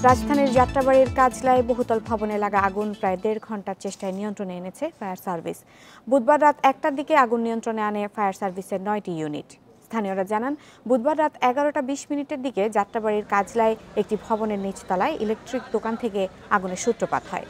রাজধানীর যাত্রাবাড়ির কাজলায় বহুতল ভবনে লাগা আগুন প্রায় ১.৫ ঘন্টার চেষ্টায় নিয়ন্ত্রণে এনেছে ফায়ার সার্ভিস। বুধবার রাত ১টার দিকে আগুন নিয়ন্ত্রণে আনে ফায়ার সার্ভিসের ৯টি ইউনিট। স্থানীয়রা জানান, বুধবার রাত ১১টা ২০ মিনিটের দিকে যাত্রাবাড়ির কাজলায় একটি ভবনের নিচতলায় ইলেকট্রিক দোকান থেকে আগুনের সূত্রপাত হয়।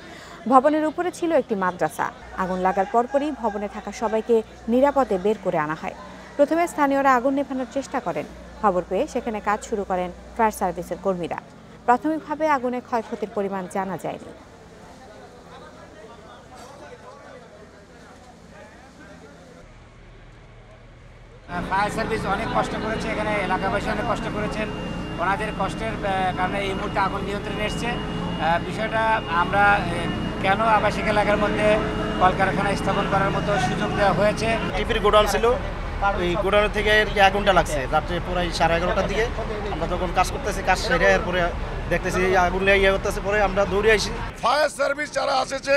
ভবনের উপরে ছিল একটি মাদ্রাসা। আগুন লাগার পরপরই ভবনে থাকা সবাইকে নিরাপদে বের করে আনা হয়। প্রথমে স্থানীয়রা আগুন নেভানোর চেষ্টা করেন। খবর পেয়ে সেখানে কাজ শুরু করেন ফায়ার সার্ভিসের কর্মীরা। প্রাথমিকভাবে আগুনের ক্ষয়ক্ষতির পরিমাণ জানা যায়নি। ফায়ার সার্ভিস অনেক কষ্ট করেছে, এখানে এলাকাবাসী অনেক কষ্ট করেছেন। ওনাদের কষ্টের কারণে এই মুহূর্তে আগুন নিয়ন্ত্রণে এসছে। বিষয়টা আমরা কেন আবাসিক এলাকার মধ্যে কলকারখানা স্থাপন করার মতো সুযোগ দেওয়া হয়েছে। টিপির গোডাউন ছিল, ওই গোডাউন থেকে আগুনটা লাগছে রাত্রে প্রায় 11:30টার দিকে। আমরা তখন কাজ করতেছি, কাজ সেরে এরপরে দেখতেছি আগুন লেগে করতেছে, পরে আমরা দৌড়ে আসি। ফায়ার সার্ভিস যারা এসেছে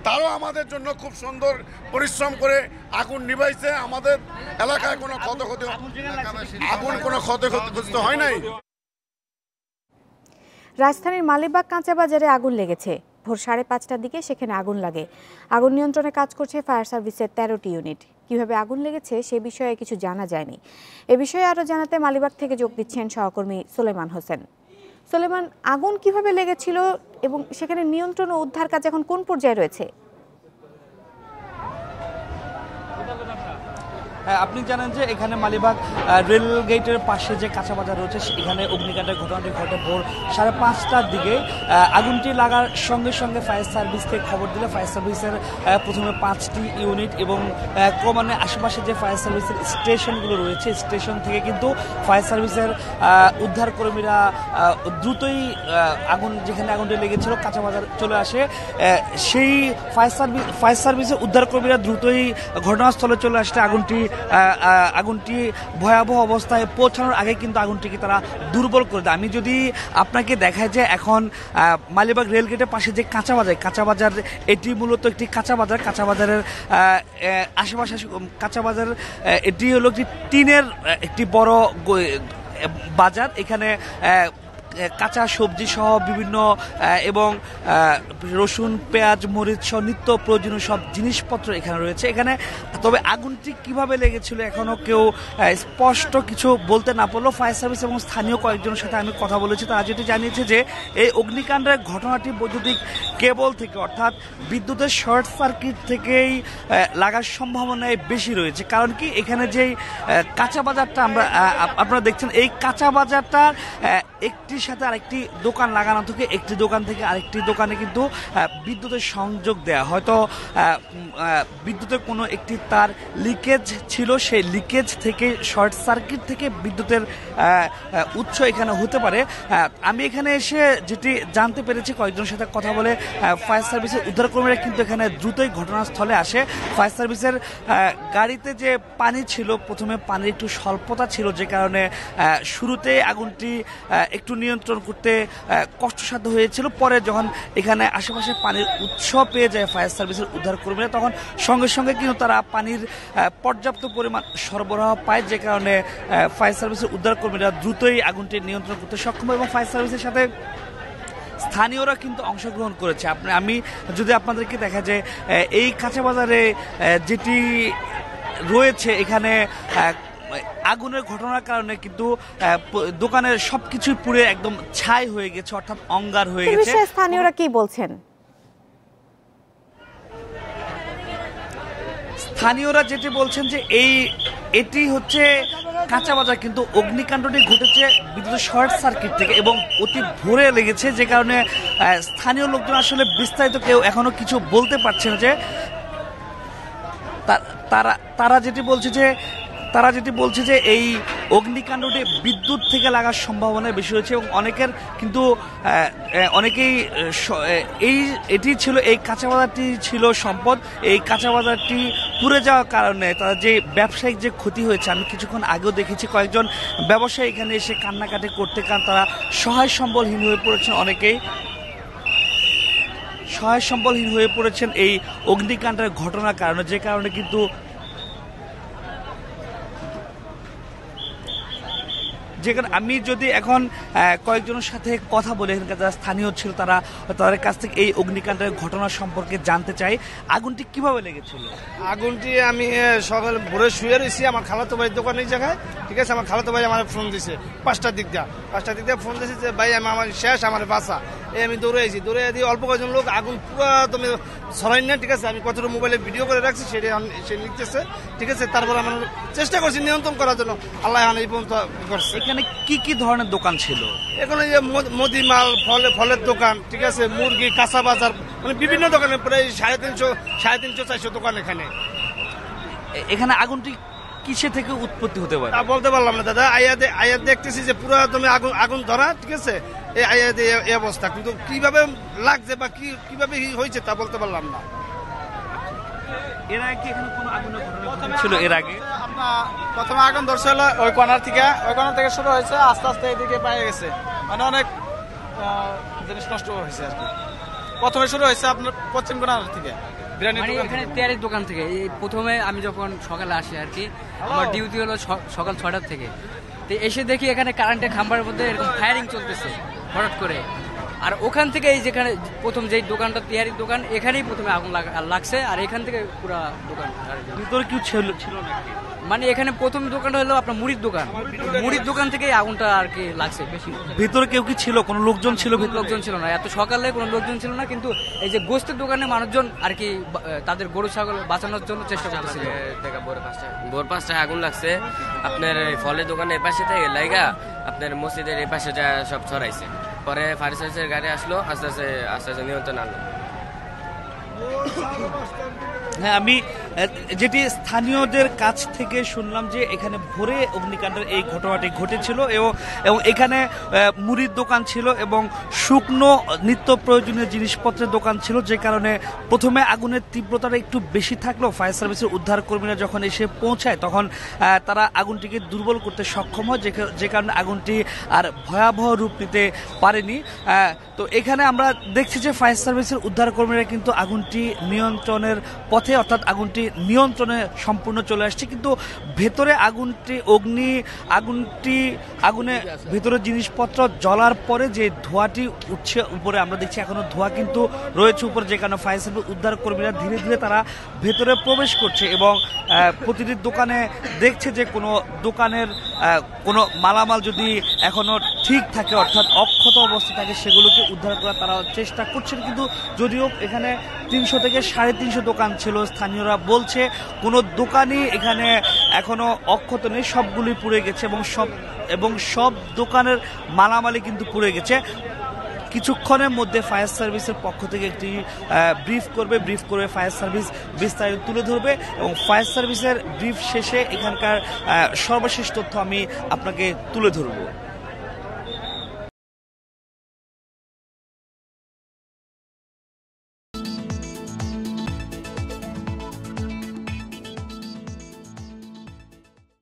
তারাও আমাদের জন্য খুব সুন্দর পরিশ্রম করে আগুন নিভাইছে। আমাদের এলাকায় কোনো ক্ষয়ক্ষতি হয় নাই। রাজধানীর মালিবাগ কাঁচা বাজারে আগুন লেগেছে। ভোর 5:30টার দিকে সেখানে আগুন লাগে। আগুন নিয়ন্ত্রণে কাজ করছে ফায়ার সার্ভিসের 13টি ইউনিট। কিভাবে আগুন লেগেছে সে বিষয়ে কিছু জানা যায়নি। এ বিষয়ে আরও জানাতে মালিবাগ থেকে যোগ দিচ্ছেন সহকর্মী সুলেমান হোসেন। সুলেমান, আগুন কিভাবে লেগেছিল এবং সেখানে নিয়ন্ত্রণ ও উদ্ধার কাজ এখন কোন পর্যায়ে রয়েছে? আপনি জানেন যে এখানে মালিবাগ রেল গেটের পাশে যে কাঁচা বাজার রয়েছে এখানে অগ্নিকাণ্ডের ঘটনাটি ঘটে ভোর 5:30টার দিকে। আগুনটি লাগার সঙ্গে সঙ্গে ফায়ার সার্ভিসকে খবর দিলে ফায়ার সার্ভিসের প্রথমে 5টি ইউনিট এবং ক্রমান্বয়ে আশেপাশে যে ফায়ার সার্ভিসের স্টেশনগুলো রয়েছে স্টেশন থেকে কিন্তু ফায়ার সার্ভিসের উদ্ধারকর্মীরা দ্রুতই যেখানে আগুনটি লেগেছিল কাঁচা বাজার চলে আসে। সেই ফায়ার সার্ভিসের উদ্ধারকর্মীরা দ্রুতই ঘটনাস্থলে চলে আসতে আগুনটি ভয়াবহ অবস্থায় পৌঁছানোর আগে কিন্তু আগুনটিকে তারা দুর্বল করে দেয়। আমি যদি আপনাকে দেখায় যে এখন মালিবাগ রেলগেটের পাশে যে কাঁচা বাজার এটি মূলত একটি কাঁচা বাজারের আশেপাশে কাঁচা বাজার এটি হলো একটি টিনের একটি বড় বাজার। এখানে কাঁচা সবজি সহ বিভিন্ন এবং রসুন পেঁয়াজ মরিচ সহ নিত্য প্রয়োজনীয় সব জিনিসপত্র এখানে রয়েছে। এখানে তবে আগুনটি কিভাবে লেগেছিল এখনো কেউ স্পষ্ট কিছু বলতে না পারলেও ফায়ার সার্ভিস এবং স্থানীয় কয়েকজনের সাথে আমি কথা বলেছি। তারা যেটি জানিয়েছে যে এই অগ্নিকাণ্ডের ঘটনাটি বৈদ্যুতিক কেবল থেকে অর্থাৎ বিদ্যুতের শর্ট সার্কিট থেকেই লাগার সম্ভাবনায় বেশি রয়েছে। কারণ কি এখানে যেই কাঁচা বাজারটা আপনারা দেখছেন এই কাঁচা বাজারটা একটির সাথে আরেকটি দোকান লাগানো থেকে একটি দোকান থেকে আরেকটি দোকানে কিন্তু বিদ্যুতের সংযোগ দেয়া। হয়তো বিদ্যুতের কোনো একটি তার লিকেজ ছিল, সেই লিকেজ থেকে শর্ট সার্কিট থেকে বিদ্যুতের উৎস এখানে হতে পারে। আমি এখানে এসে যেটি জানতে পেরেছি কয়েকজনের সাথে কথা বলে ফায়ার সার্ভিসের উদ্ধারকর্মীরা কিন্তু এখানে দ্রুতই ঘটনাস্থলে আসে। ফায়ার সার্ভিসের গাড়িতে যে পানি ছিল প্রথমে পানির একটু স্বল্পতা ছিল যে কারণে শুরুতে আগুনটি একটু নিয়ন্ত্রণ করতে কষ্টসাধ্য হয়েছিল। পরে যখন এখানে আশেপাশে পানির উৎস পেয়ে যায় ফায়ার সার্ভিসের উদ্ধারকর্মীরা তখন সঙ্গে সঙ্গে কিন্তু তারা পানির পর্যাপ্ত পরিমাণ সরবরাহ পায় যে কারণে ফায়ার সার্ভিসের উদ্ধারকর্মীরা দ্রুতই আগুনটি নিয়ন্ত্রণ করতে সক্ষম এবং ফায়ার সার্ভিসের সাথে স্থানীয়রা কিন্তু অংশগ্রহণ করেছে। আমি যদি আপনাদেরকে দেখা যায় এই কাঁচা বাজারে যেটি রয়েছে এখানে আগুনের ঘটনার কারণে কিন্তু দোকানের সবকিছুই পুড়ে একদম ছাই হয়ে গেছে, অর্থাৎ অঙ্গার হয়ে গেছে। স্থানীয়রা কি বলছেন? স্থানীয়রা যেটি বলছেন যে এটি হচ্ছে কাঁচা বাজার কিন্তু অগ্নিকাণ্ডটি ঘটেছে বিদ্যুতের শর্ট সার্কিট থেকে এবং অতি ভোরে লেগেছে যে কারণে স্থানীয় লোকজন আসলে বিস্তারিত কেউ এখনো কিছু বলতে পারছে না। যে তারা যেটি বলছে যে এই অগ্নিকাণ্ডটি বিদ্যুৎ থেকে লাগার সম্ভাবনা বেশি রয়েছে এবং অনেকেই এটি ছিল এই কাঁচা বাজারটি ছিল সম্পদ। এই কাঁচা বাজারটি পুড়ে যাওয়ার কারণে তাদের যে ব্যবসায়িক যে ক্ষতি হয়েছে আমি কিছুক্ষণ আগেও দেখেছি কয়েকজন ব্যবসায়ী এখানে এসে কান্নাকাটি করতে কারণ তারা সহায় সম্বলহীন হয়ে পড়েছেন। অনেকেই সহায় সম্বলহীন হয়ে পড়েছেন এই অগ্নিকাণ্ডের ঘটনার কারণে যে কারণে কিন্তু যেখানে আমি যদি এখন কয়েকজনের সাথে কথা বলে এখানকার যারা স্থানীয় ছিল তাদের কাছ থেকে এই অগ্নিকাণ্ডের ঘটনা সম্পর্কে জানতে চাই। আগুনটি কিভাবে লেগেছিল? আগুনটি আমি সকাল ভোরে শুয়ে রয়েছি আমার খালাতো ভাইয়ের দোকানের জায়গায়, ঠিক আছে। আমার খালাতো ভাই আমার ফোন দিছে 5টার দিক দিয়ে ফোন দিয়েছে যে ভাই আমার শেষ, আমার বাসা। আমি দৌড়ে দিয়ে অল্প কয়েকজন লোক আগুন পুরো তুমি ছড়াই না, ঠিক আছে। আমি কতটা মোবাইলে ভিডিও করে রাখছি সেটা সে লিখতেছে, ঠিক আছে। তারপর আমরা চেষ্টা করছি নিয়ন্ত্রণ করার জন্য, আল্লাহ এই পর্যন্ত করছে। এখানে কি ধরনের দোকান ছিল? এখানে যে মুদি মাল, ফলের দোকান, ঠিক আছে, মুরগি, কাঁচা বাজার, মানে বিভিন্ন দোকানে প্রায় 350-400 দোকান এখানে। এখানে আগুনটি কিসে থেকে উৎপত্তি হতে পারে বলতে পারলাম না দাদা। আয়াত দেখতেছি যে পুরো তুমি আগুন ধরা, ঠিক আছে। এই আয়াতে এই অবস্থা, কিন্তু কিভাবে লাগছে বা কিভাবে হয়েছে তা বলতে পারলাম না। এর আগে এখানে কোনো আগুনের ঘটনা ছিল? এর আগে প্রথমে আগুন ধরছে হলো ওই কর্নার থেকে শুরু হয়েছে, আস্তে আস্তে এদিকে পেয়ে গেছে, মানে অনেক জিনিস নষ্ট হয়েছে আর কি। প্রথমে শুরু হয়েছে আপনার পশ্চিম কর্নার থেকে, এখানে তেয়ারির দোকান থেকে। এই প্রথমে আমি যখন সকালে আসি আর কি, আমার ডিউটি হলো সকাল 6টার থেকে। তো এসে দেখি এখানে কারেন্টের খাম্বার মধ্যে এরকম ফায়ারিং চলতেছে হঠাৎ করে। আর ওখান থেকে এই যেখানে প্রথম যেই দোকানটা তেয়ারির দোকান, এখানেই প্রথমে আগুন লাগছে। আর এখান থেকে পুরো দোকান ভিতরে কেউ ছিল না, মানে এখানে প্রথম দোকানটা হলো আপনার মুড়ির দোকান থেকে আগুনটা আর কি লাগছে বেশি। ভিতরে কেউ কি ছিল? কোনো লোকজন ছিল? লোকজন ছিল না, এত সকালে কোনো লোকজন ছিল না। কিন্তু এই যে গোস্তের দোকানে মানুষজন আর কি তাদের গরু ছাগল বাঁচানোর জন্য চেষ্টা করতেছিল। ভোর 5টায় আগুন লাগছে আপনার ফলের দোকানের এপাশে থেকে লাইগা আপনার মসজিদের এপাশে যা সব ছড়াইছে। পরে ফায়ার সার্ভিসের গাড়ি আসলো, আস্তে আস্তে নিয়ন্ত্রণ আনলো। হ্যাঁ, আমি যেটি স্থানীয়দের কাছ থেকে শুনলাম যে এখানে ভোরে অগ্নিকাণ্ডের এই ঘটনাটি ঘটেছিল এবং এখানে মুড়ির দোকান ছিল এবং শুকনো নিত্য প্রয়োজনীয় জিনিসপত্রের দোকান ছিল, যে কারণে প্রথমে আগুনের তীব্রতাটা একটু বেশি থাকলেও ফায়ার সার্ভিসের উদ্ধার কর্মীরা যখন এসে পৌঁছায় তখন তারা আগুনটিকে দুর্বল করতে সক্ষম হয়, যে কারণে আগুনটি আর ভয়াবহ রূপ নিতে পারেনি। তো এখানে আমরা দেখছি যে ফায়ার সার্ভিসের উদ্ধার কর্মীরা কিন্তু আগুনটি নিয়ন্ত্রণের পথে, অর্থাৎ আগুনটি নিয়ন্ত্রণে সম্পূর্ণ চলে আসছে। কিন্তু ভেতরে আগুনে ভেতরে জিনিসপত্র জ্বলার পরে যে ধোঁয়াটি উঠছে উপরে, আমরা দেখছি এখনো ধোঁয়া কিন্তু রয়েছে উপরে, যে কারণে ফায়ার সার্ভিস উদ্ধার কর্মীরা ধীরে ধীরে তারা ভেতরে প্রবেশ করছে এবং প্রতিটি দোকানে দেখছে যে কোনো দোকানের কোনো মালামাল যদি এখনো ঠিক থাকে, অর্থাৎ অক্ষত অবস্থা থাকে, সেগুলোকে উদ্ধার করার তারা চেষ্টা করছেন। কিন্তু যদিও এখানে 300 থেকে 350 দোকান ছিল, স্থানীয়রা বলছে কোনো দোকানই এখানে এখনো অক্ষত নেই, সবগুলি পুড়ে গেছে এবং সব দোকানের মালামালই কিন্তু পুড়ে গেছে। কিছুক্ষণের মধ্যে ফায়ার সার্ভিসের পক্ষ থেকে একটি ব্রিফ করে ফায়ার সার্ভিস বিস্তারিত তুলে ধরবে এবং ফায়ার সার্ভিসের ব্রিফ শেষে এখানকার সর্বশেষ তথ্য আমি আপনাকে তুলে ধরব।